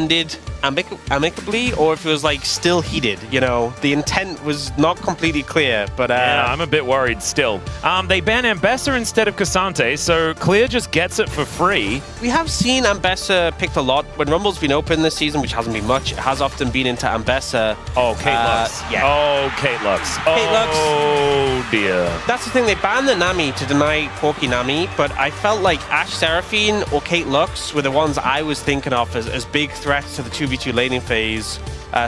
ended amicably, or if it was like still heated. You know, the intent was not completely clear. But yeah, I'm a bit worried still. They ban Ambessa instead of Cassante, so Clear just gets it for free. We have seen Ambessa picked a lot when Rumble's been open this season, which hasn't been much. It has often been into Ambessa. Oh, Kate Lux. Yeah. Oh, Kate Lux. Oh dear. That's the thing. They banned the Nami to deny Porky Nami, but I felt like Ashe Seraphine or Kate Lux were the ones I was thinking of as big threats to the 2v2 laning phase.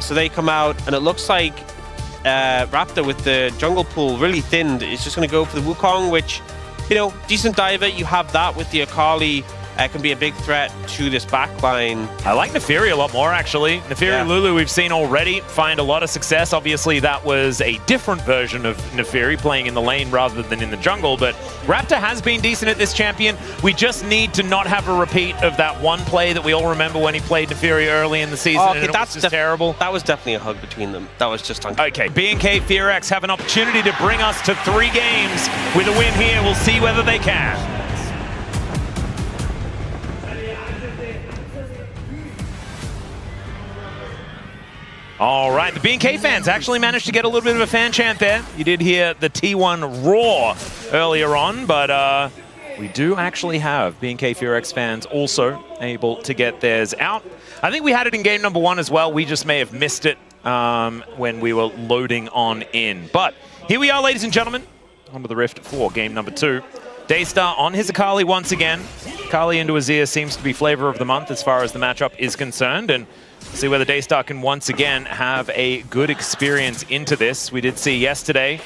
So they come out, and it looks like Raptor with the jungle pool really thinned is just going to go for the Wukong, which, you know, decent diver. You have that with the Akali. Can be a big threat to this backline. I like Neferi a lot more, actually. Neferi Lulu we've seen already find a lot of success. Obviously, that was a different version of Neferi playing in the lane rather than in the jungle, but Raptor has been decent at this champion. We just need to not have a repeat of that one play that we all remember when he played Neferi early in the season, and it was just terrible. That was definitely a hug between them. That was just uncanny. Okay, BNK FearX have an opportunity to bring us to 3 games. With a win here, we'll see whether they can. All right, the BNK fans actually managed to get a little bit of a fan chant there. You did hear the T1 roar earlier on, but we do actually have BNK FearX fans also able to get theirs out. I think we had it in game number 1 as well. We just may have missed it when we were loading on in. But here we are, ladies and gentlemen, onto the Rift for game number 2. Daystar on his Akali once again. Akali into Azir seems to be flavor of the month as far as the matchup is concerned, and see whether Daystar can once again have a good experience into this. We did see yesterday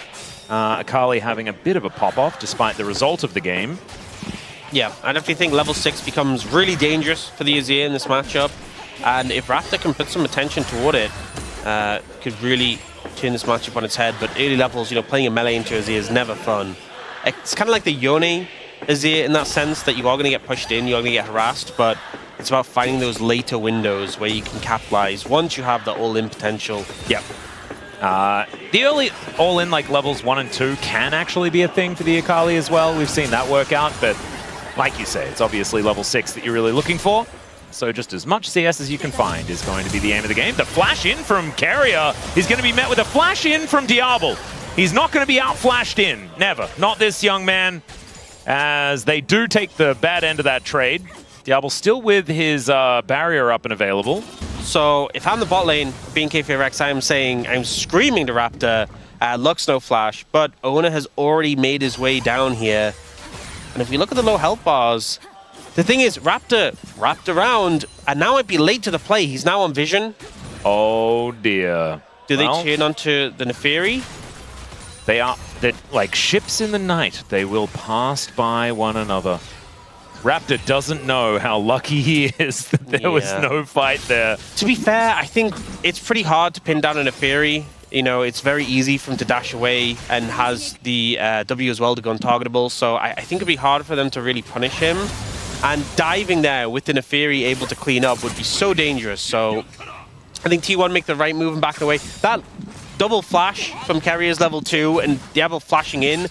Akali having a bit of a pop-off despite the result of the game. Yeah, I definitely think level 6 becomes really dangerous for the Azir in this matchup. And if Raptor can put some attention toward it, could really turn this matchup on its head. But early levels, you know, playing a melee into Azir is never fun. It's kind of like the Yone Azir in that sense, that you are going to get pushed in, you're going to get harassed, but it's about finding those later windows where you can capitalize once you have the all-in potential. Yep. The early all-in, like levels 1 and 2, can actually be a thing for the Akali as well. We've seen that work out, but like you say, it's obviously level 6 that you're really looking for. So just as much CS as you can find is going to be the aim of the game. The flash in from Keria is going to be met with a flash in from Diablo. He's not going to be out-flashed in. Never. Not this young man, as they do take the bad end of that trade. Diablo still with his barrier up and available. So if I'm the bot lane, BNK FearX, I'm screaming to Raptor, Lux no flash, but Oner has already made his way down here. And if we look at the low health bars, the thing is, Raptor wrapped around, and now might be late to the play. He's now on vision. Oh dear. Do they turn onto the Neferi? They're like ships in the night. They will pass by one another. Raptor doesn't know how lucky he is that there was no fight there. To be fair, I think it's pretty hard to pin down a Neferi. You know, it's very easy for him to dash away and has the W as well to go untargetable. So I think it'd be hard for them to really punish him. And diving there with the Neferi able to clean up would be so dangerous. So I think T1 make the right move and back away. That double flash from Keria's level 2 and Diablo flashing in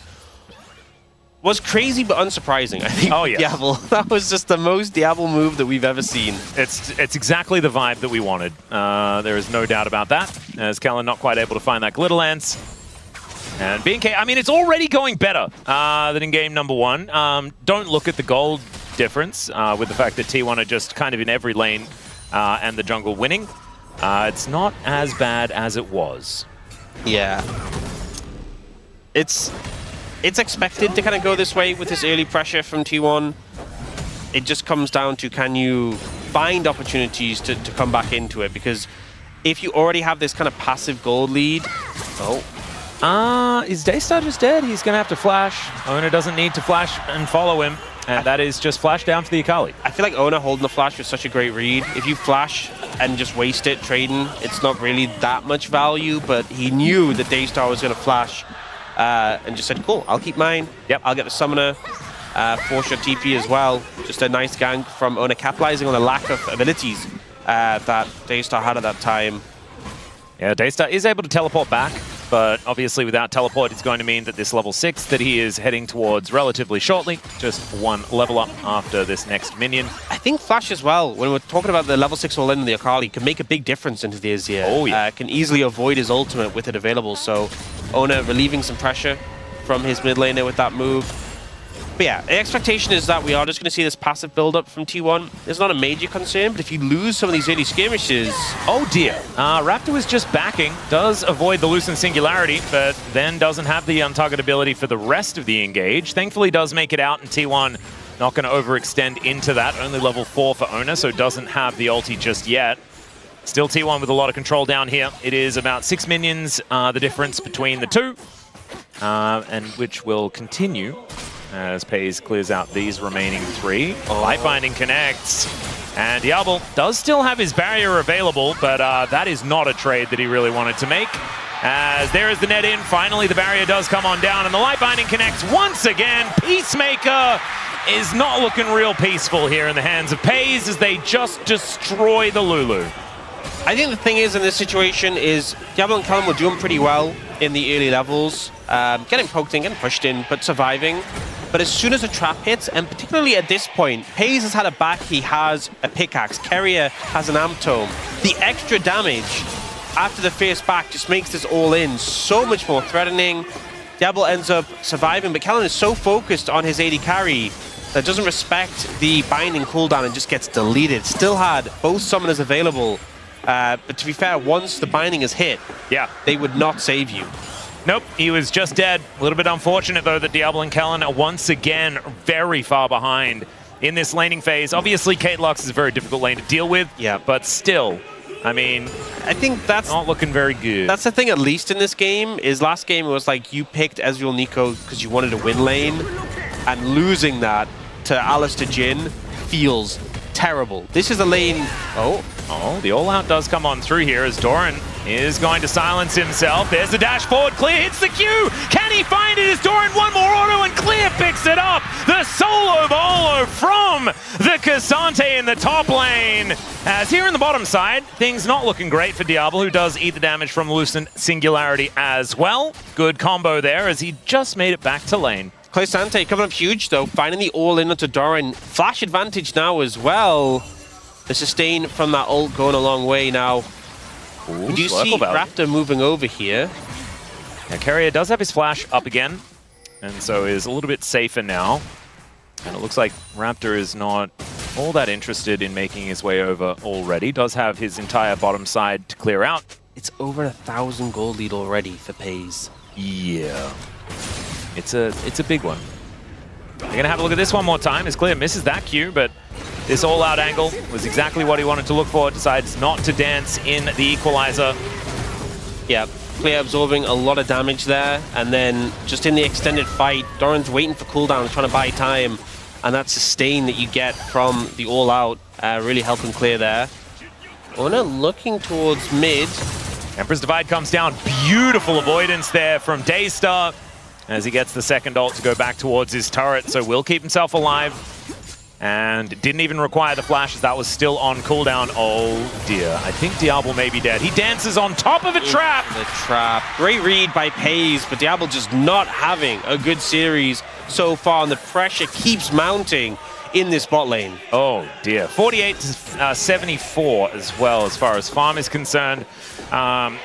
was crazy but unsurprising, I think. Oh, yeah. Diablo. That was just the most Diablo move that we've ever seen. It's exactly the vibe that we wanted. There is no doubt about that. As Kellen not quite able to find that Glitter Lance. And BNK, I mean, it's already going better than in game number 1. Don't look at the gold difference with the fact that T1 are just kind of in every lane and the jungle winning. It's not as bad as it was. Yeah. It's expected to kind of go this way with this early pressure from T1. It just comes down to, can you find opportunities to come back into it? Because if you already have this kind of passive gold lead... Is Daystar just dead? He's going to have to flash. Oner doesn't need to flash and follow him. And that is just flash down for the Akali. I feel like Oner holding the flash was such a great read. If you flash and just waste it trading, it's not really that much value, but he knew that Daystar was going to flash and just said, cool, I'll keep mine. Yep. I'll get the summoner. 4-shot TP as well. Just a nice gank from Oner, capitalizing on the lack of abilities that Daystar had at that time. Yeah, Daystar is able to teleport back. but obviously without teleport, it's going to mean that this level 6 that he is heading towards relatively shortly, just one level up after this next minion. I think Flash as well, when we're talking about the level 6 all-in and the Akali, can make a big difference into the Azir. Oh, yeah. Can easily avoid his ultimate with it available, so Oner relieving some pressure from his mid laner with that move. But yeah, the expectation is that we are just going to see this passive build-up from T1. It's not a major concern, but if you lose some of these early skirmishes... Oh dear. Raptor was just backing, does avoid the Lucent Singularity, but then doesn't have the untargetability for the rest of the engage. Thankfully does make it out, and T1 not going to overextend into that. Only level 4 for Oner, so doesn't have the ulti just yet. Still T1 with a lot of control down here. It is about 6 minions, the difference between the two, and which will continue as Paze clears out these remaining 3. Light Binding connects, and Diablo does still have his barrier available, but that is not a trade that he really wanted to make. As there is the net in, finally the barrier does come on down, and the Light Binding connects once again. Peacemaker is not looking real peaceful here in the hands of Paze as they just destroy the Lulu. I think the thing is in this situation is Diablo and Callum were doing pretty well in the early levels, getting poked in, getting pushed in, but surviving. But as soon as a trap hits, and particularly at this point, Paze has had a back, he has a pickaxe, Keria has an amp tome. The extra damage after the first back just makes this all in so much more threatening. Diablo ends up surviving, but Callum is so focused on his AD carry that doesn't respect the binding cooldown and just gets deleted. Still had both summoners available, but to be fair, once the binding is hit, yeah, they would not save you. Nope, he was just dead. A little bit unfortunate, though, that Diablo and Kellen are once again very far behind in this laning phase. Obviously, Kate Lux is a very difficult lane to deal with, yeah, but still, I mean, I think that's not looking very good. That's the thing, at least in this game, is last game it was like you picked Ezreal Nico because you wanted to win lane, and losing that to Alistair Jhin feels terrible. This is a lane... Oh, the all-out does come on through here as Doran is going to silence himself. There's the dash forward. Clear hits the Q. Can he find it? Is Doran one more auto and Clear picks it up? The solo bolo from the Cassante in the top lane. As here in the bottom side, things not looking great for Diablo, who does eat the damage from Lucent Singularity as well. Good combo there as he just made it back to lane. Cassante coming up huge though, finding the all-in onto Doran. Flash advantage now as well. The sustain from that ult going a long way now. Ooh, do you see Raptor moving over here? Now, Keria does have his flash up again, and so is a little bit safer now. And it looks like Raptor is not all that interested in making his way over already. Does have his entire bottom side to clear out. It's over 1,000 gold lead already for Paze. Yeah. It's a big one. We're going to have a look at this one more time as Clear misses that Q, but this all-out angle was exactly what he wanted to look for. Decides not to dance in the equalizer. Yeah, Clear absorbing a lot of damage there, and then just in the extended fight, Doran's waiting for cooldown, trying to buy time, and that sustain that you get from the all-out really helping Clear there. Oner looking towards mid. Emperor's Divide comes down. Beautiful avoidance there from Daystar as he gets the second ult to go back towards his turret, so will keep himself alive. And didn't even require the flash as that was still on cooldown. Oh dear, I think Diablo may be dead. He dances on top of a trap! The trap. Great read by Paze, but Diablo just not having a good series so far, and the pressure keeps mounting in this bot lane. Oh dear, 48 to 74 as well as far as farm is concerned.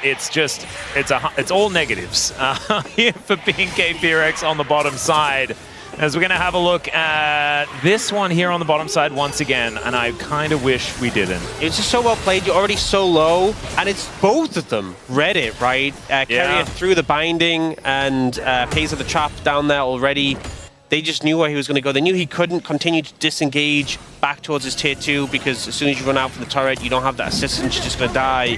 It's all negatives here for BNK FearX on the bottom side. As we're going to have a look at this one here on the bottom side once again, and I kind of wish we didn't. It's just so well played. You're already so low, and it's both of them read it, right? Keria through the binding, and Paze at the trap down there already. They just knew where he was going to go. They knew he couldn't continue to disengage back towards his tier 2 because as soon as you run out from the turret, you don't have that assistance, you're just going to die.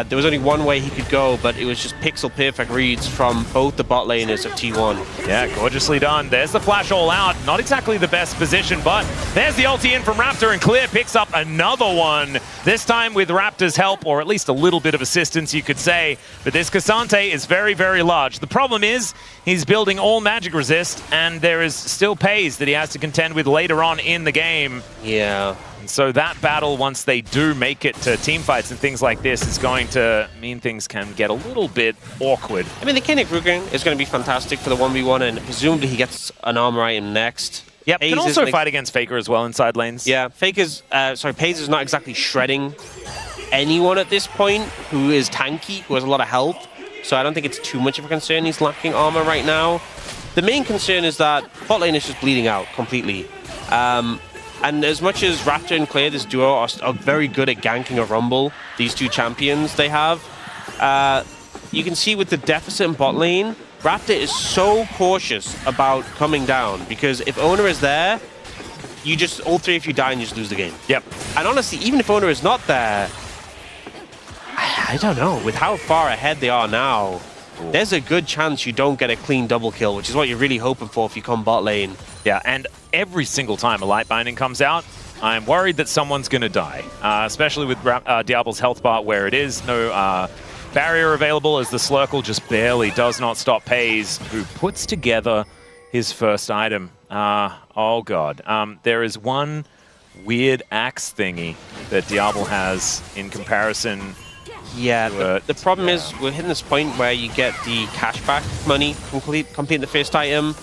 There was only one way he could go, but it was just pixel-perfect reads from both the bot laners of T1. Yeah, gorgeously done. There's the flash all out. Not exactly the best position, but there's the ulti in from Raptor, and Clear picks up another one. This time with Raptor's help, or at least a little bit of assistance, you could say. But this Cassante is very, very large. The problem is he's building all magic resist, and there is still Paze that he has to contend with later on in the game. Yeah. And so that battle, once they do make it to team fights and things like this, is going to mean things can get a little bit awkward. I mean, the Kinnick Rugen is going to be fantastic for the 1v1, and presumably he gets an armor item next. Yep, can also fight against Faker as well inside lanes. Yeah, Faker's, Paze is not exactly shredding anyone at this point who is tanky, who has a lot of health. So I don't think it's too much of a concern he's lacking armor right now. The main concern is that bot lane is just bleeding out completely. And as much as Raptor and Clear, this duo, are very good at ganking a Rumble, these two champions they have, you can see with the deficit in bot lane, Raptor is so cautious about coming down, because if Oner is there, you just, all three of you die and you just lose the game. Yep. And honestly, even if Oner is not there, I don't know, with how far ahead they are now, there's a good chance you don't get a clean double kill, which is what you're really hoping for if you come bot lane. Yeah, and every single time a light binding comes out, I'm worried that someone's going to die, especially with Diablo's health bar where it is. No barrier available as the Slurkle just barely does not stop Paze, who puts together his first item. Oh god. There is one weird axe thingy that Diablo has in comparison. Yeah, the problem is we're hitting this point where you get the cashback money completing the first item.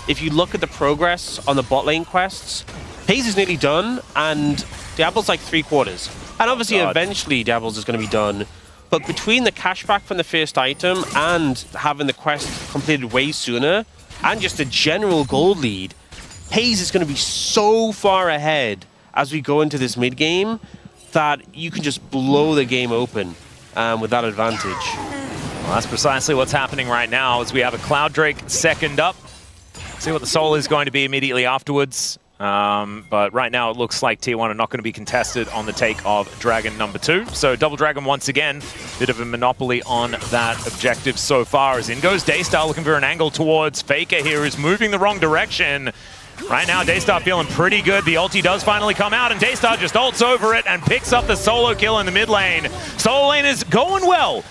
If you look at the progress on the bot lane quests, Paze is nearly done, and Diablo's like 3/4. And obviously, eventually, Diablo's is going to be done. But between the cashback from the first item and having the quest completed way sooner, and just a general gold lead, Paze is going to be so far ahead as we go into this mid-game that you can just blow the game open with that advantage. Well, that's precisely what's happening right now, as we have a Cloud Drake second up. See what the soul is going to be immediately afterwards. But right now it looks like T1 are not going to be contested on the take of Dragon number 2. So Double Dragon once again, bit of a monopoly on that objective so far, as in goes Daystar looking for an angle towards Faker here, who's moving the wrong direction. Right now, Daystar feeling pretty good. The ulti does finally come out, and Daystar just ults over it and picks up the solo kill in the mid lane. Solo lane is going well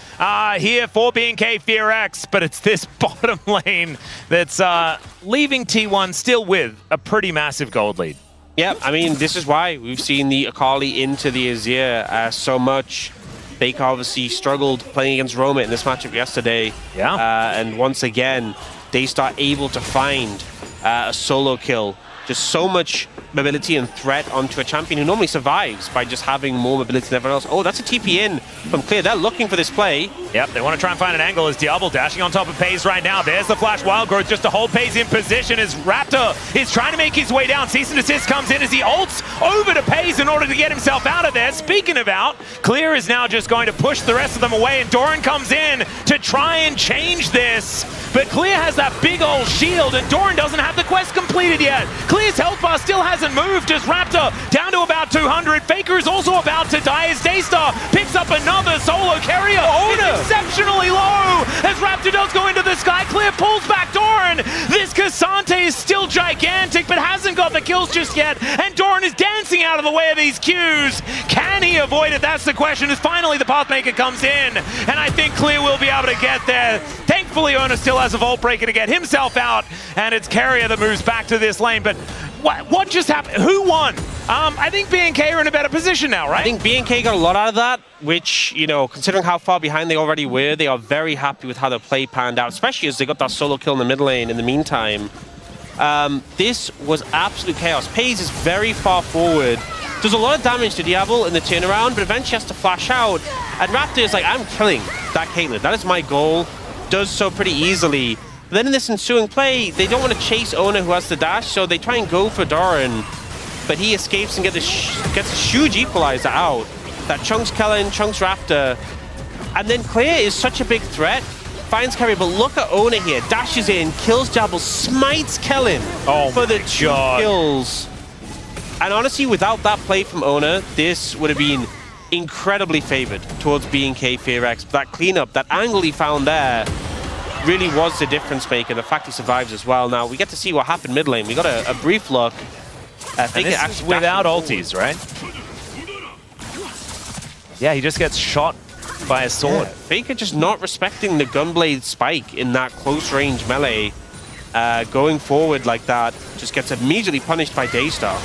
here for BNK FearX, but it's this bottom lane that's leaving T1 still with a pretty massive gold lead. Yeah, I mean, this is why we've seen the Akali into the Azir so much. Faker obviously struggled playing against Roma in this matchup yesterday. Yeah. And once again, Daystar able to find a solo kill. Just so much mobility and threat onto a champion who normally survives by just having more mobility than everyone else. Oh, that's a TP in from Clear. They're looking for this play. Yep, they want to try and find an angle as Diablo dashing on top of Paze right now. There's the flash wild growth just to hold Paze in position as Raptor is trying to make his way down. Cease and desist comes in as he ults over to Paze in order to get himself out of there. Speaking of out, Clear is now just going to push the rest of them away, and Doran comes in to try and change this. But Clear has that big old shield, and Doran doesn't have the quest completed yet. Clear's health bar still hasn't moved as Raptor down to about 200. Faker is also about to die as Daystar picks up another solo. Keria is exceptionally low as Raptor does go into the sky. Clear pulls back Doran. This Cassante is still gigantic but hasn't got the kills just yet, and Doran is dancing out of the way of these Qs. Can he avoid it? That's the question, as finally the Pathmaker comes in, and I think Clear will be able to get there. Thankfully, Oner still has a Vault Breaker to get himself out, and it's Keria that moves back to this lane. But what just happened? Who won? I think BNK are in a better position now, right? I think BNK got a lot out of that, which, you know, considering how far behind they already were, they are very happy with how the play panned out, especially as they got that solo kill in the mid lane in the meantime. This was absolute chaos. Paze is very far forward. Does a lot of damage to Diablo in the turnaround, but eventually has to flash out. And Raptor is like, I'm killing that Caitlyn. That is my goal. Does so pretty easily. But then in this ensuing play, they don't want to chase Oner, who has the dash, so they try and go for Doran. But he escapes and gets a huge equalizer out. That chunks Kellen, chunks Raptor. And then Clear is such a big threat. Finds Keria, but look at Oner here. Dashes in, kills Diablo, smites Kellen for the 2 kills. And honestly, without that play from Oner, this would have been incredibly favored towards BNK FearX. That cleanup, that angle he found there, really was the difference maker. The fact he survives as well. Now, we get to see what happened mid lane. We got a brief look. And this is without ultis, right? Yeah, he just gets shot by a sword. Yeah. Faker just not respecting the Gunblade spike in that close range melee. Going forward like that, just gets immediately punished by Daystar.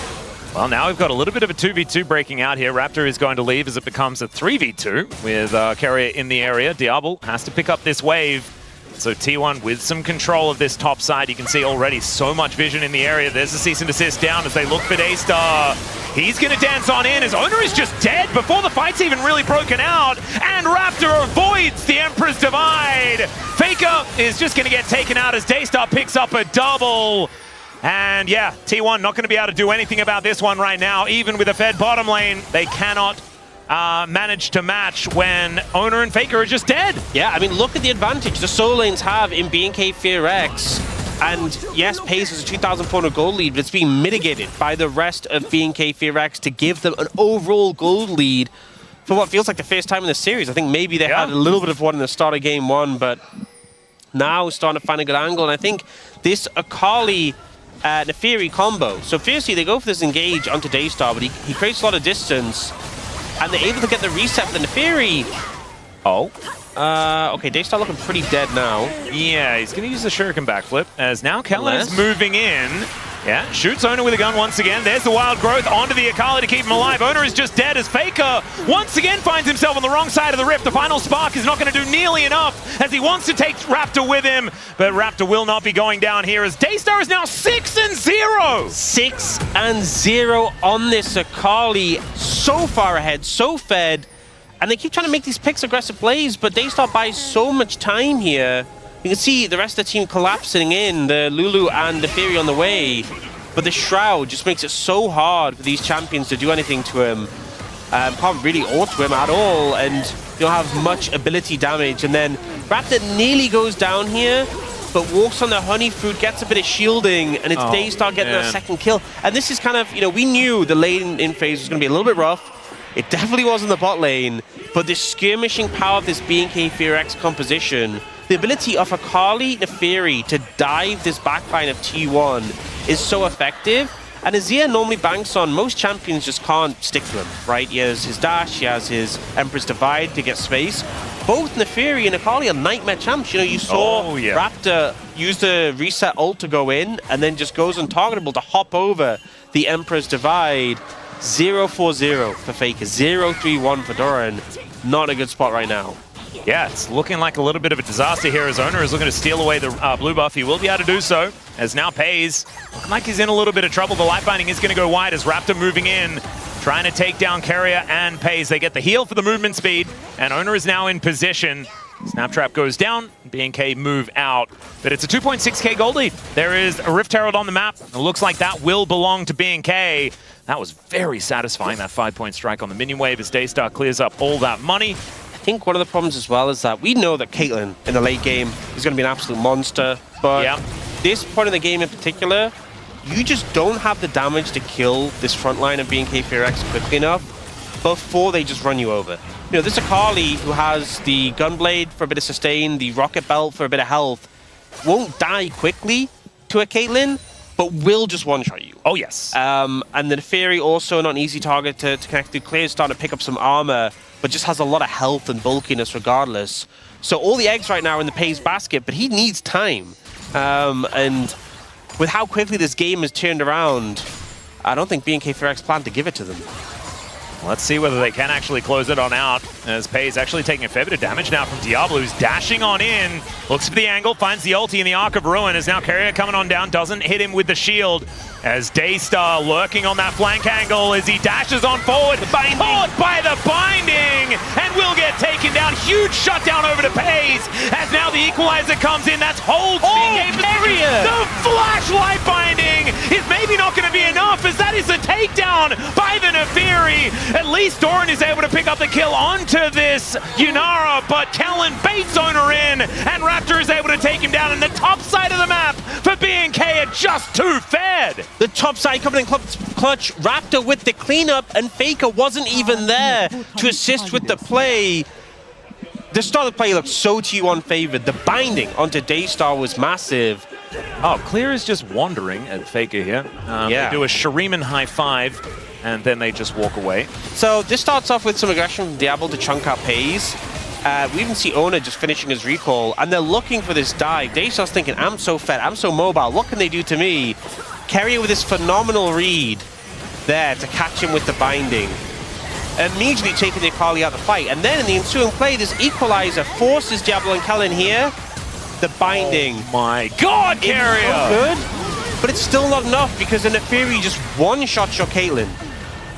Well, now we've got a little bit of a 2v2 breaking out here. Raptor is going to leave as it becomes a 3v2 with Keria in the area. Diablo has to pick up this wave. So T1 with some control of this top side. You can see already so much vision in the area. There's a cease and desist down as they look for Daystar. He's going to dance on in as Oner is just dead before the fight's even really broken out. And Raptor avoids the Emperor's Divide. Faker is just going to get taken out as Daystar picks up a double. And yeah, T1 not going to be able to do anything about this one right now. Even with a fed bottom lane, they cannot manage to match when Oner and Faker are just dead. Yeah, I mean, look at the advantage the solo lanes have in BNK FearX. And yes, Pace is a 2,400 gold lead, but it's being mitigated by the rest of BNK FearX to give them an overall gold lead for what feels like the first time in the series. I think maybe they had a little bit of one in the start of game one, but now starting to find a good angle. And I think this Akali Neferi combo. So fiercely, they go for this engage onto Daystar, but he creates a lot of distance, and they're able to get the reset for the Neferi. Okay, Daystar looking pretty dead now. Yeah, he's going to use the Shuriken backflip, as now Kellen is moving in. Yeah, shoots Oner with a gun once again. There's the wild growth onto the Akali to keep him alive. Oner is just dead as Faker once again finds himself on the wrong side of the rift. The final spark is not going to do nearly enough as he wants to take Raptor with him, but Raptor will not be going down here as Daystar is now 6-0. 6-0 on this Akali. So far ahead, so fed. And they keep trying to make these picks aggressive plays, but Daystar buys so much time here. You can see the rest of the team collapsing in, the Lulu and the Fury on the way. But the Shroud just makes it so hard for these champions to do anything to him. Can't really auto him at all, and you don't have much ability damage. And then Raptor nearly goes down here, but walks on the honey fruit, gets a bit of shielding, and it's Daystar getting that second kill. And this is kind of, you know, we knew the lane in phase was going to be a little bit rough. It definitely was in the bot lane, but this skirmishing power of this BNK FearX composition, the ability of Akali Neferi to dive this backline of T1 is so effective. And Azir normally banks on most champions just can't stick to him, right? He has his dash, he has his Emperor's Divide to get space. Both Neferi and Akali are nightmare champs. You know, you saw Raptor use the reset ult to go in and then just goes untargetable to hop over the Emperor's Divide. 0-4-0 for Faker, 0-3-1 for Doran. Not a good spot right now. Yeah, it's looking like a little bit of a disaster here as Oner is looking to steal away the blue buff. He will be able to do so, as now Pays looking like he's in a little bit of trouble. The light binding is going to go wide as Raptor moving in, trying to take down Keria and Pays. They get the heal for the movement speed, and Oner is now in position. Snap Trap goes down, BNK move out, but it's a 2.6k gold lead. There is a Rift Herald on the map. It looks like that will belong to BNK. That was very satisfying, that 5-point strike on the minion wave as Daystar clears up all that money. I think one of the problems as well is that we know that Caitlyn in the late game is going to be an absolute monster, but this point of the game in particular, you just don't have the damage to kill this front line of BNK FearX quickly enough before they just run you over. You know, this Akali who has the Gunblade for a bit of sustain, the Rocket Belt for a bit of health, won't die quickly to a Caitlyn, but will just one-shot you. Oh, yes. And the Neferi also not an easy target to connect to. Clear's starting to pick up some armor, but just has a lot of health and bulkiness regardless. So all the eggs right now are in the Pays basket, but he needs time. And with how quickly this game has turned around, I don't think BNK FearX planned to give it to them. Let's see whether they can actually close it on out, as Pays actually taking a fair bit of damage now from Diablo, who's dashing on in, looks for the angle, finds the ulti in the Arc of Ruin, as now Keria coming on down, doesn't hit him with the shield, as Daystar lurking on that flank angle as he dashes on forward, caught by the binding, and will get taken down. Huge shutdown over to Pays, as now the equalizer comes in, that's holds Keria! The flashlight binding is maybe not going to be enough, as that is a takedown by the Neferi. At least Doran is able to pick up the kill onto this Yunara, but Kellen baits Oner in, and Raptor is able to take him down. And the top side of the map for BNK are just too fed. The top side coming in clutch, Raptor with the cleanup, and Faker wasn't even there to assist with the play. The start of the play looked so T1 favored. The binding onto Daystar was massive. Oh, Clear is just wandering at Faker here. They do a Shuriman high five, and then they just walk away. So this starts off with some aggression from Diablo to chunk out Pays. We even see Oner just finishing his recall, and they're looking for this dive. Daystar's thinking, I'm so fed, I'm so mobile, what can they do to me? Keria with this phenomenal read. there to catch him with the binding. Immediately taking the Akali out of the fight. And then in the ensuing play, this equalizer forces Diablo and Kellen here. The binding. Oh my god, Keria! So good, but it's still not enough because in the Fury just one-shots your Caitlyn.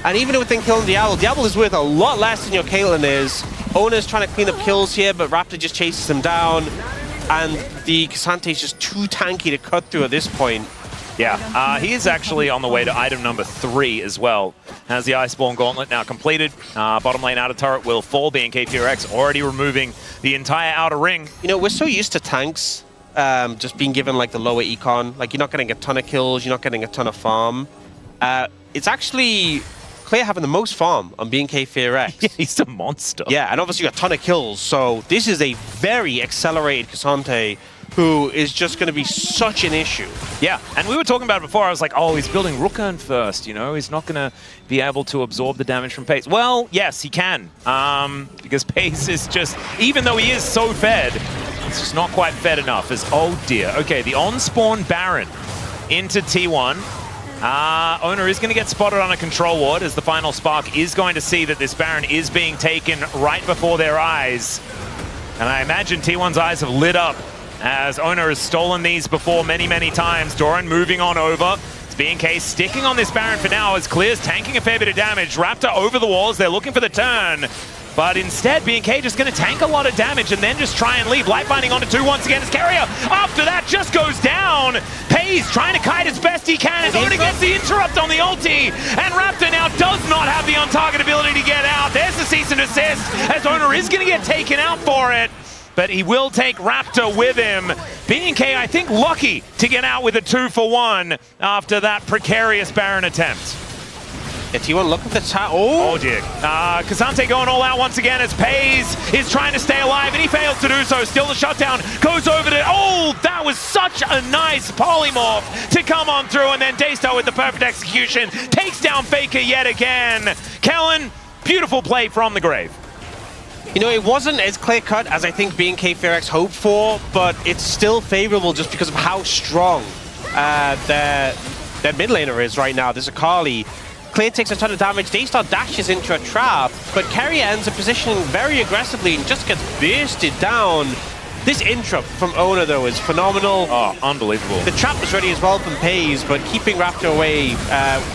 And even within killing Diablo is worth a lot less than your Caitlyn is. Oner's trying to clean up kills here, but Raptor just chases him down. And the K'Sante is just too tanky to cut through at this point. Yeah, he is actually on the way to item number 3 as well. Has the Iceborne Gauntlet now completed. Bottom lane outer turret will fall. BNK FearX already removing the entire outer ring. You know, we're so used to tanks just being given like the lower econ. Like, you're not getting a ton of kills, you're not getting a ton of farm. It's actually Claire having the most farm on BNK FearX. Yeah, he's a monster. Yeah, and obviously a ton of kills. So this is a very accelerated K'Sante who is just going to be such an issue. Yeah, and we were talking about it before. I was like, oh, he's building Rookern first, you know? He's not going to be able to absorb the damage from Pace. Well, yes, he can. Because Pace is just, even though he is so fed, it's just not quite fed enough. As, oh dear. Okay, the on-spawn Baron into T1. Oner is going to get spotted on a control ward as the final spark is going to see that this Baron is being taken right before their eyes. And I imagine T1's eyes have lit up as Oner has stolen these before many, many times. Doran moving on over. It's BNK sticking on this Baron for now as Clear's tanking a fair bit of damage. Raptor over the walls. They're looking for the turn. But instead, BNK just going to tank a lot of damage and then just try and leave. Light binding onto 2 once again as Keria. After that, just goes down. Pays trying to kite as best he can as Oner gets the interrupt on the ulti. And Raptor now does not have the on-target ability to get out. There's the cease and desist as Oner is going to get taken out for it. But he will take Raptor with him. BNK, I think, lucky to get out with a 2-for-1 after that precarious Baron attempt. Yeah, T1 looking for the top. Oh dear. K'Sante going all out once again as Pays is trying to stay alive, and he fails to do so. Still the shutdown goes over to... Oh, that was such a nice polymorph to come on through, and then Daystar with the perfect execution takes down Faker yet again. Kellen, beautiful play from the grave. You know, it wasn't as clear-cut as I think BNK FearX hoped for, but it's still favorable just because of how strong their mid laner is right now. There's Akali. Claire takes a ton of damage. Daystar dashes into a trap, but Keria ends up positioning very aggressively and just gets bursted down. This interrupt from Oner, though, is phenomenal. Oh, unbelievable. The trap was ready as well from Pays, but keeping Raptor away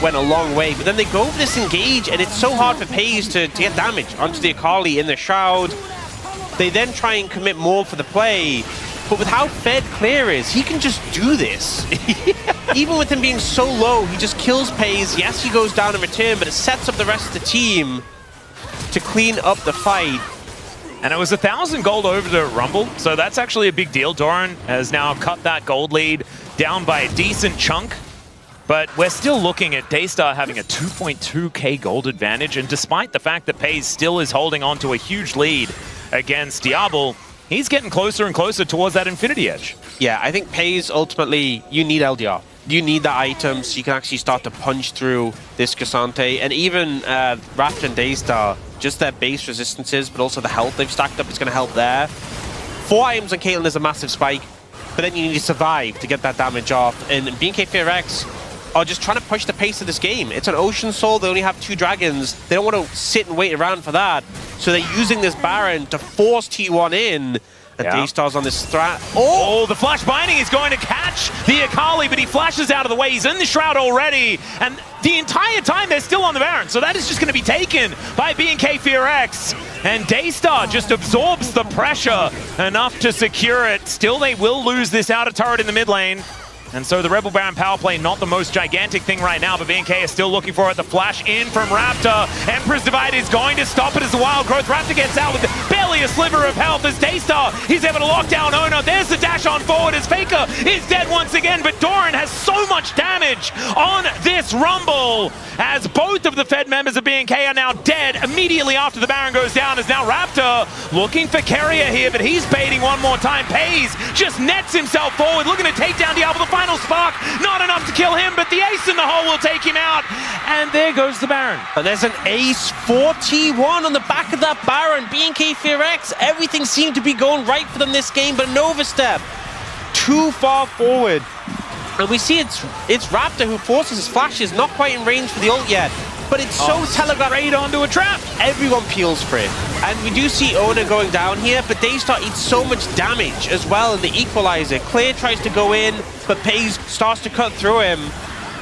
went a long way. But then they go for this engage, and it's so hard for Pays to get damage onto the Akali in the Shroud. They then try and commit more for the play, but with how fed Claire is, he can just do this. Even with him being so low, he just kills Pays. Yes, he goes down in return, but it sets up the rest of the team to clean up the fight. And it was 1,000 gold over to Rumble, so that's actually a big deal. Doran has now cut that gold lead down by a decent chunk, but we're still looking at Daystar having a 2.2k gold advantage, and despite the fact that Pays still is holding on to a huge lead against Diablo, he's getting closer and closer towards that Infinity Edge. Yeah, I think Pays, ultimately, you need LDR. You need the items so you can actually start to punch through this K'Sante, and even Raptor and Daystar, just their base resistances, but also the health they've stacked up is going to help there. 4 items on Caitlyn is a massive spike, but then you need to survive to get that damage off. And BNK FearX are just trying to push the pace of this game. It's an Ocean Soul, they only have 2 dragons. They don't want to sit and wait around for that. So they're using this Baron to force T1 in. And Daystar's on this strat. Oh, the flash binding is going to catch the Akali, but he flashes out of the way. He's in the Shroud already. And the entire time they're still on the Baron. So that is just going to be taken by BNK FearX. And Daystar just absorbs the pressure enough to secure it. Still, they will lose this outer turret in the mid lane. And so the Rebel Baron power play, not the most gigantic thing right now, but BNK is still looking for it. The flash in from Raptor. Emperor's Divide is going to stop it as the Wild Growth. Raptor gets out with barely a sliver of health as Daystar. He's able to lock down Oner. There's the dash on forward as Faker is dead once again, but Doran has so much damage on this Rumble as both of the Fed members of BNK are now dead immediately after the Baron goes down, as now Raptor looking for Keria here, but he's baiting one more time. Pays just nets himself forward, looking to take down Diablo. The final spark, not enough to kill him, but the ace in the hole will take him out, and there goes the Baron. And there's an ace for T1 on the back of that Baron. BNK FearX, everything seemed to be going right for them this game, but an overstep too far forward. And we see it's Raptor who forces his flashes, not quite in range for the ult yet, but it's so telegraphed. Straight onto a trap. Everyone peels for it. And we do see Oner going down here, but Daystar eats so much damage as well in the equalizer. Clear tries to go in, but Pays starts to cut through him.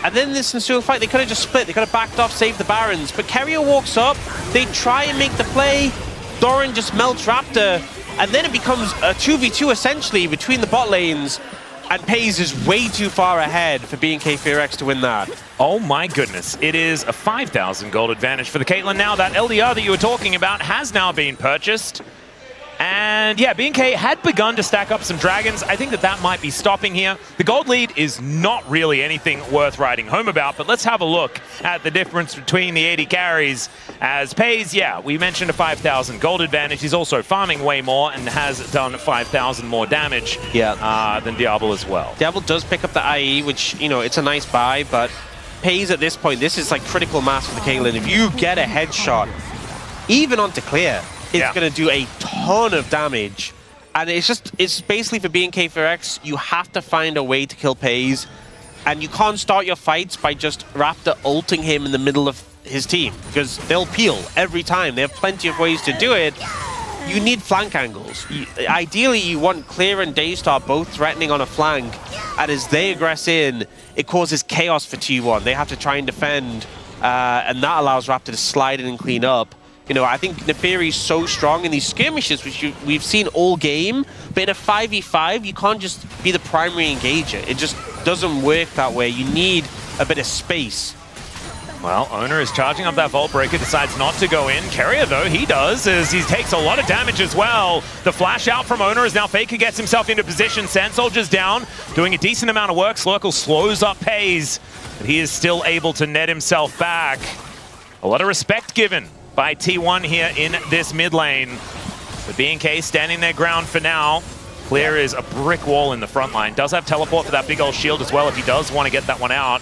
And then in this ensuing fight, they could have just split. They could have backed off, saved the Barons. But Keria walks up, they try and make the play. Doran just melts Raptor, and then it becomes a 2v2 essentially between the bot lanes. And Pays is way too far ahead for BNK FearX to win that. Oh my goodness. It is a 5,000 gold advantage for the Caitlyn now. That LDR that you were talking about has now been purchased. And yeah, BNK had begun to stack up some dragons. I think that might be stopping here. The gold lead is not really anything worth writing home about, but let's have a look at the difference between the 80 carries. As Pays, yeah, we mentioned a 5,000 gold advantage. He's also farming way more and has done 5,000 more damage than Diablo as well. Diablo does pick up the IE, which, you know, it's a nice buy, but Pays at this point, this is like critical mass for the Caitlyn. If you get a headshot, even onto Clear, it's going to do a ton of damage. And it's basically for BNK FearX, you have to find a way to kill Pays. And you can't start your fights by just Raptor ulting him in the middle of his team, because they'll peel every time. They have plenty of ways to do it. You need flank angles. Ideally, you want Clear and Daystar both threatening on a flank. And as they aggress in, it causes chaos for T1. They have to try and defend. And that allows Raptor to slide in and clean up. You know, I think Neferi is so strong in these skirmishes, which we've seen all game, but in a 5v5, you can't just be the primary engager. It just doesn't work that way. You need a bit of space. Well, Oner is charging up that Vault Breaker, decides not to go in. Keria, though, he does, as he takes a lot of damage as well. The flash out from Oner as now Faker gets himself into position. Sand Soldier's down, doing a decent amount of work. Slurkle slows up Pays, but he is still able to net himself back. A lot of respect given by T1 here in this mid lane. The BNK standing their ground for now. Clear is a brick wall in the front line. Does have teleport for that big old shield as well if he does want to get that one out.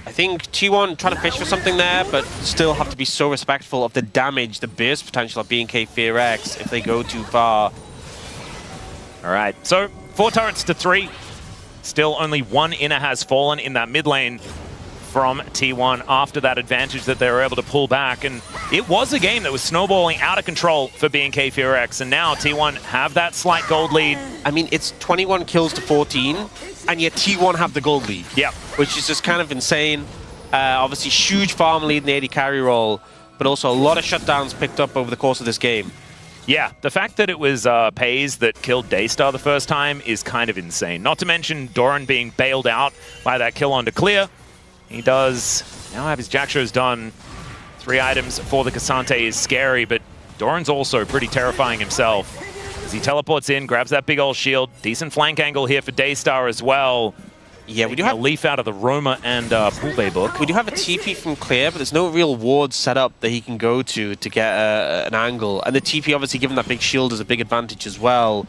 I think T1 trying to fish for something there, but still have to be so respectful of the damage, the burst potential of BNK FearX if they go too far. All right, so 4 turrets to 3. Still only 1 inner has fallen in that mid lane from T1 after that advantage that they were able to pull back. And it was a game that was snowballing out of control for BNK FearX, and now T1 have that slight gold lead. I mean, it's 21 kills to 14, and yet T1 have the gold lead. Yeah. Which is just kind of insane. Obviously, huge farm lead in the 80 carry role, but also a lot of shutdowns picked up over the course of this game. Yeah, the fact that it was Pays that killed Daystar the first time is kind of insane. Not to mention Doran being bailed out by that kill onto Clear. He does now have his Jack shows done. 3 items for the Cassante is scary, but Doran's also pretty terrifying himself. As he teleports in, grabs that big old shield. Decent flank angle here for Daystar as well. Yeah, we do have a leaf out of the Roma and Pool Bay book. We do have a TP from Clear, but there's no real ward set up that he can go to get an angle. And the TP, obviously, given that big shield, is a big advantage as well.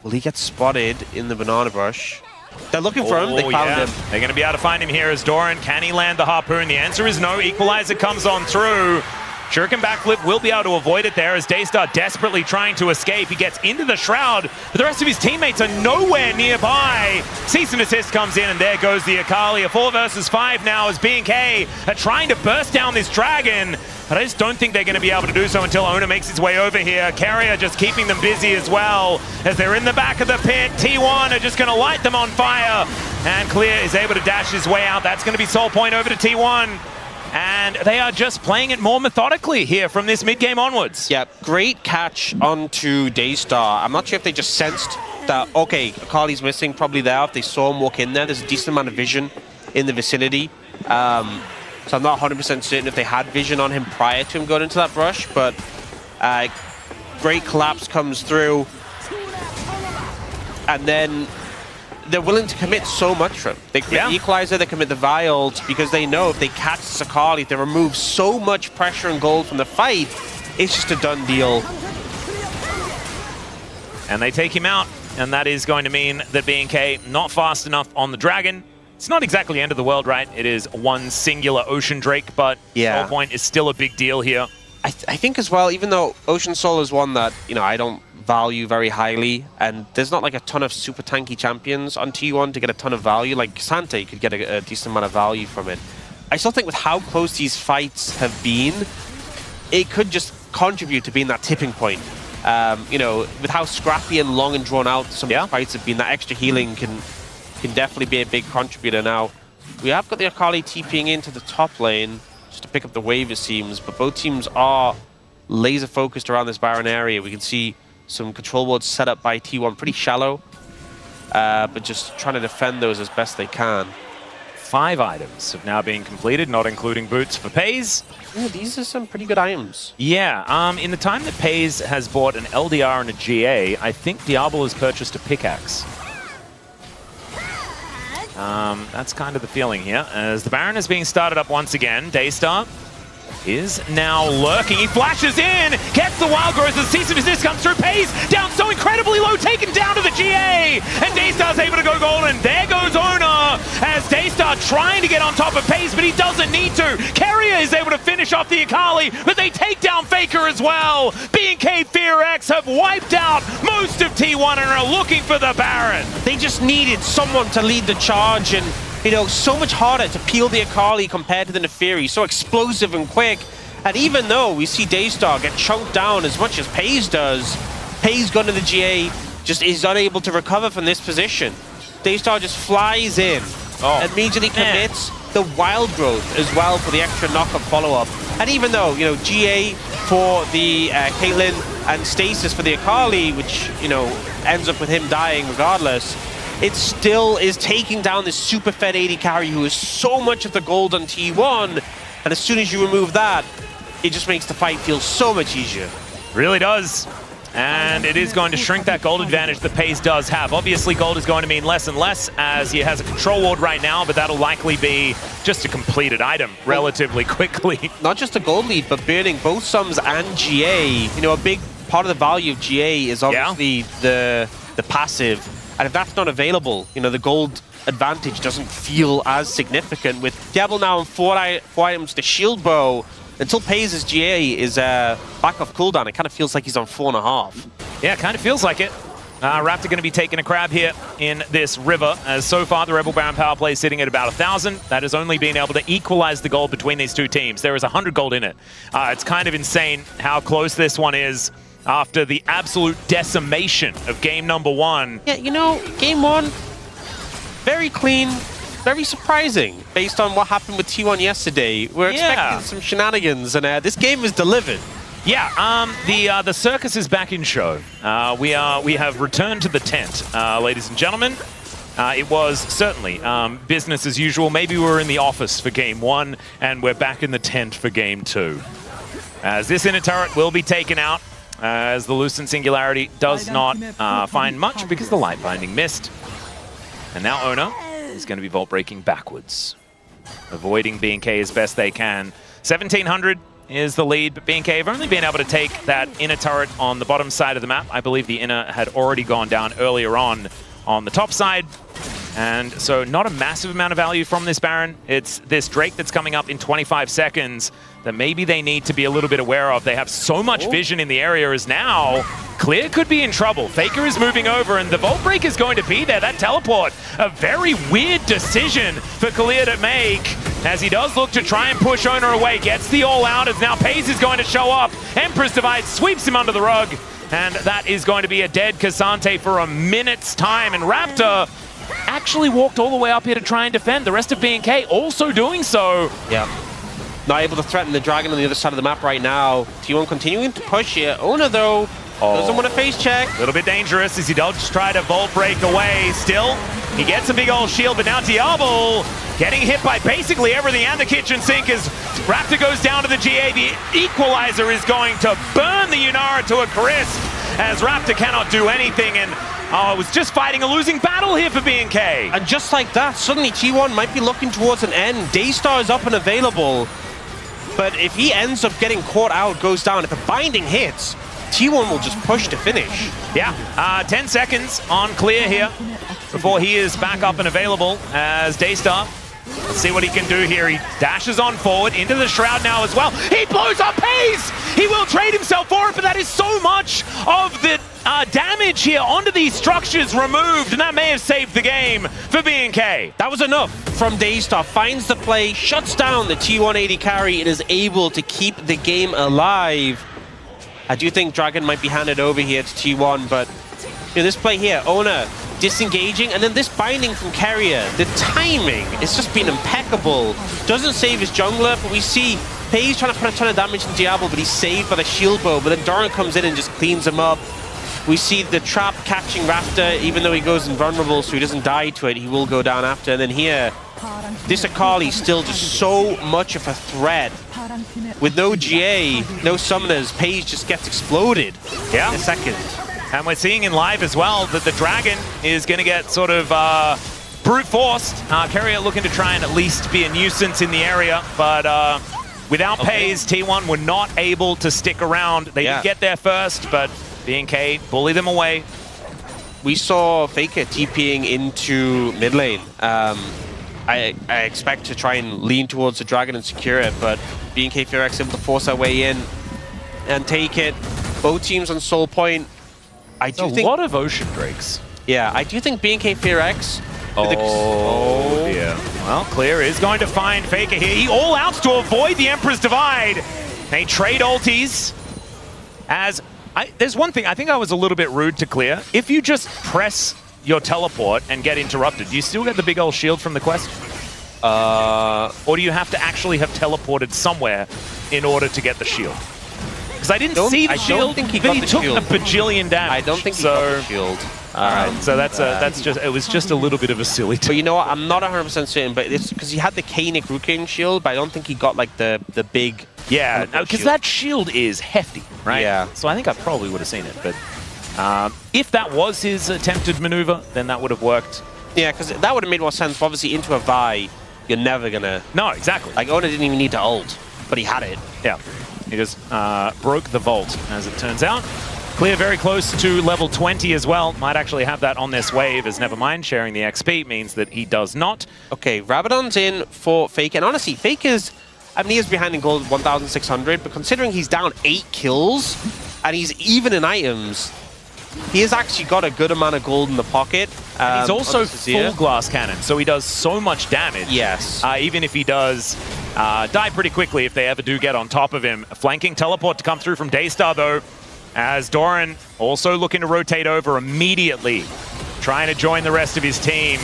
Will he get spotted in the banana brush? They're looking for him. They found him. They're going to be able to find him here as Doran. Can he land the harpoon? The answer is no. Equalizer comes on through. Shuriken backflip will be able to avoid it there as Daystar desperately trying to escape. He gets into the shroud, but the rest of his teammates are nowhere nearby. Cease and desist comes in, and there goes the Akali. A 4 versus 5 now as BNK are trying to burst down this dragon, but I just don't think they're going to be able to do so until Oner makes his way over here. Keria just keeping them busy as well as they're in the back of the pit. T1 are just going to light them on fire, and Clear is able to dash his way out. That's going to be soul point over to T1. And they are just playing it more methodically here from this mid-game onwards. Yeah, great catch onto Daystar. I'm not sure if they just sensed that, okay, Akali's missing, probably there. If they saw him walk in there, there's a decent amount of vision in the vicinity. So I'm not 100% certain if they had vision on him prior to him going into that brush, but great collapse comes through. And then they're willing to commit so much for him. They commit the Equalizer, they commit the Vial, because they know if they catch Sakali, if they remove so much pressure and gold from the fight, it's just a done deal. And they take him out, and that is going to mean that BNK not fast enough on the Dragon. It's not exactly end of the world, right? It is one singular Ocean Drake, but Soul Point is still a big deal here. I think as well, even though Ocean Soul is one that, you know, I don't value very highly, and there's not like a ton of super tanky champions on T1 to get a ton of value. Like Sante could get a decent amount of value from it. I still think with how close these fights have been, it could just contribute to being that tipping point. You know, with how scrappy and long and drawn out some of the fights have been, that extra healing can definitely be a big contributor. Now, we have got the Akali TPing into the top lane just to pick up the wave, it seems, but both teams are laser focused around this Baron area. We can see some control wards set up by T1, pretty shallow, but just trying to defend those as best they can. 5 items have now been completed, not including boots for Pays. Ooh, these are some pretty good items. Yeah, in the time that Pays has bought an LDR and a GA, I think Diablo has purchased a pickaxe. That's kind of the feeling here. As the Baron is being started up once again, Daystar is now lurking. He flashes in, gets the wild growth as cease and desist comes through. Pays down so incredibly low, taken down to the GA, and Daystar's able to go golden. There goes Oner as Daystar trying to get on top of Pays, but he doesn't need to. Keria is able to finish off the Akali, but they take down Faker as well. BNK FearX have wiped out most of T1 and are looking for the Baron. They just needed someone to lead the charge, and you know, so much harder to peel the Akali compared to the Neferi, so explosive and quick. And even though we see Daystar get chunked down as much as Pays does, Pays gone to the GA, just is unable to recover from this position. Daystar just flies in, immediately commits the wild growth as well for the extra knock-up follow-up. And even though, you know, GA for the Caitlyn and Stasis for the Akali, which, you know, ends up with him dying regardless, it still is taking down this super fed AD carry who is so much of the gold on T1, and as soon as you remove that, it just makes the fight feel so much easier. Really does. And it is going to shrink that gold advantage that Pays does have. Obviously, gold is going to mean less and less as he has a control ward right now, but that'll likely be just a completed item relatively quickly. Not just a gold lead, but burning both Sums and GA. You know, a big part of the value of GA is obviously the passive. And if that's not available, you know, the gold advantage doesn't feel as significant. With Diablo now on 4 items, the shield bow, until Pays' GA is back off cooldown, it kind of feels like he's on 4.5. Yeah, kind of feels like it. Raptor going to be taking a crab here in this river, as so far the Rebel Baron power play is sitting at about 1,000. That has only been able to equalize the gold between these two teams. There is 100 gold in it. It's kind of insane how close this one is after the absolute decimation of game number 1. Yeah, you know, game 1, very clean, very surprising based on what happened with T1 yesterday. We're expecting some shenanigans, and this game is delivered. Yeah, the circus is back in show. We have returned to the tent, ladies and gentlemen. It was certainly business as usual. Maybe we were in the office for game 1, and we're back in the tent for game 2. As this inner turret will be taken out, as the Lucent Singularity does not find much because the light binding missed. And now Oner is going to be vault breaking backwards, avoiding BNK as best they can. 1,700 is the lead, but BNK have only been able to take that inner turret on the bottom side of the map. I believe the inner had already gone down earlier on the top side. And so not a massive amount of value from this Baron. It's this Drake that's coming up in 25 seconds that maybe they need to be a little bit aware of. They have so much vision in the area as now Clear could be in trouble. Faker is moving over and the Vault Break is going to be there. That teleport, a very weird decision for Clear to make as he does look to try and push Oner away. Gets the all out as now Pays is going to show up. Emperor's Divide sweeps him under the rug. And that is going to be a dead Cassante for a minute's time. And Raptor actually walked all the way up here to try and defend. The rest of BNK also doing so. Yeah. Not able to threaten the dragon on the other side of the map right now. T1 continuing to push here. Oner, though, doesn't want to face check. A little bit dangerous as he does try to Vault Break away. Still, he gets a big old shield, but now Diablo getting hit by basically everything and the kitchen sink as Raptor goes down to the GA. The equalizer is going to burn the Yunara to a crisp as Raptor cannot do anything, and it was just fighting a losing battle here for BNK. And just like that, suddenly T1 might be looking towards an end. Daystar is up and available, but if he ends up getting caught out, goes down, if a binding hits, T1 will just push to finish. Yeah, 10 seconds on Clear here before he is back up and available as Daystar. Let's see what he can do here. He dashes on forward into the Shroud now as well. He blows up Pays! He will trade himself for it, but that is so much of the damage here onto these structures removed, and that may have saved the game for BNK. That was enough from Daystar. Finds the play, shuts down the T180 carry, and is able to keep the game alive. I do think Dragon might be handed over here to T1, but this play here, Oner disengaging, and then this binding from Keria. The timing has just been impeccable. Doesn't save his jungler, but we see FaZe trying to put a ton of damage on Diablo, but he's saved by the shield bow. But then Doran comes in and just cleans him up. We see the trap catching Raptor, even though he goes invulnerable, so he doesn't die to it. He will go down after. And then here, this Akali still just so much of a threat. With no GA, no summoners, FaZe just gets exploded in a second. And we're seeing in live as well that the Dragon is going to get sort of brute forced. Keria looking to try and at least be a nuisance in the area, but without FaZe, T1 were not able to stick around. They did get there first, but BNK bully them away. We saw Faker TPing into mid lane. I expect to try and lean towards the Dragon and secure it, but BNK FearX able to force our way in and take it. Both teams on soul point. I do think a lot of Ocean Drakes. Yeah, I do think BNK FearX. Oh dear. Well, Clear is going to find Faker here. He all outs to avoid the Emperor's Divide. They trade ultis. There's one thing, I think I was a little bit rude to Clear. If you just press your teleport and get interrupted, do you still get the big old shield from the quest? Or do you have to actually have teleported somewhere in order to get the shield? Because I didn't see the shield, but he took a bajillion damage. I don't think he got the shield. Alright, so it was just a little bit of a silly But you know what, I'm not 100% certain, but it's because he had the Kainic Ruking shield, but I don't think he got like the big... Yeah, because that shield is hefty, right? Yeah. So I think I probably would have seen it, but if that was his attempted maneuver, then that would have worked. Yeah, because that would have made more sense. Obviously, into a Vi, you're never gonna... No, exactly. Like, Oner didn't even need to ult, but he had it. Yeah. He just broke the vault, as it turns out. Clear very close to level 20 as well. Might actually have that on this wave, as Nevermind sharing the XP means that he does not. Okay, Rabadon's in for Faker. And honestly, Faker's... I mean, he is behind in gold 1,600, but considering he's down 8 kills, and he's even in items, he has actually got a good amount of gold in the pocket. And he's also full glass cannon, so he does so much damage. Yes. Even if he does die pretty quickly if they ever do get on top of him. A flanking teleport to come through from Daystar, though, as Doran also looking to rotate over immediately, trying to join the rest of his team.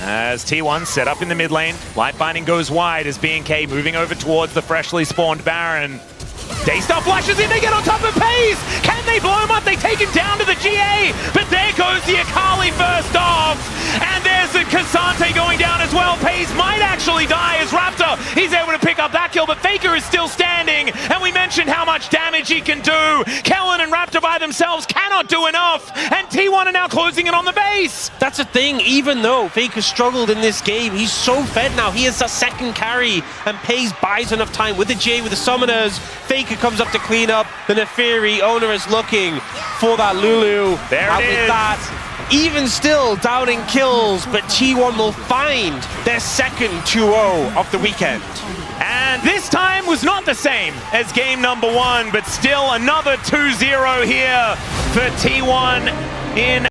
As T1 set up in the mid lane, Light Binding goes wide as BNK moving over towards the freshly spawned Baron. Daystar flashes in, they get on top of FaZe! Can they blow him up? They take him down to the GA! But there goes the Akali first off! And there's the K'Sante going down as well. FaZe might actually die as Raptor, he's able to pick up that kill, but Faker is still standing, and we mentioned how much damage he can do. Kellen and Raptor by themselves cannot do enough, and T1 are now closing in on the base! That's the thing, even though Faker struggled in this game, he's so fed now. He is a second carry, and FaZe buys enough time with the GA, with the summoners. Faker comes up to clean up the Neferi. Oner is looking for that Lulu. There it is. With that, even still doubting kills, but T1 will find their second 2-0 of the weekend. And this time was not the same as game number 1, but still another 2-0 here for T1 in